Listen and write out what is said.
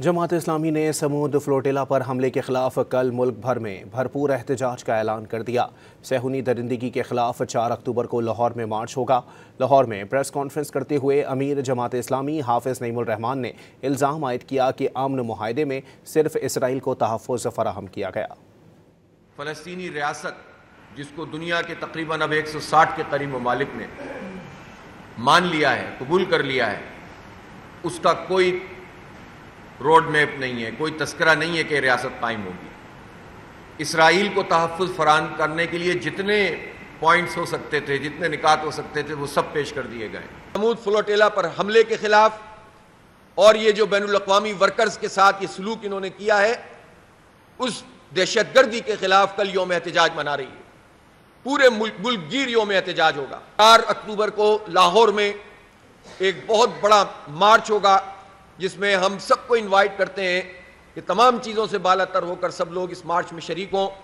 جماعت اسلامی نے سمود فلوٹیلا پر حملے کے خلاف کل ملک بھر میں بھرپور احتجاج کا اعلان کر دیا۔ صہیونی درندگی کے خلاف 4 اکتوبر کو لاہور میں مارچ ہوگا۔ لاہور میں پریس کانفرنس کرتے ہوئے امیر جماعت اسلامی حافظ نعیم الرحمان نے الزام عائد کیا کہ امن معاہدے میں صرف اسرائیل کو تحفظ فراہم کیا گیا۔ فلسطینی ریاست جس کو دنیا کے تقریباً اب 160 کے قریب ممالک نے مان لیا ہے، قبول کر لیا ہے، اس کا کوئی روڈ میپ نہیں ہے، کوئی تذکرہ نہیں ہے کہ ریاست قائم ہوگی۔ اسرائیل کو تحفظ فراہم کرنے کے لیے جتنے پوائنٹس ہو سکتے تھے، جتنے نکات ہو سکتے تھے، وہ سب پیش کر دیے گئے۔ سمود فلوٹیلا پر حملے کے خلاف اور یہ جو بین الاقوامی ورکرز کے ساتھ یہ سلوک انہوں نے کیا ہے، اس دہشت گردی کے خلاف کل یوم احتجاج منا رہی ہے۔ پورے ملک گیر یوم احتجاج ہوگا۔ 4 اکتوبر کو لاہور میں ایک بہت بڑا مارچ ہوگا، جس میں ہم سب کو انوائٹ کرتے ہیں کہ تمام چیزوں سے بالا تر ہو کر سب لوگ اس مارچ میں شریک ہوں۔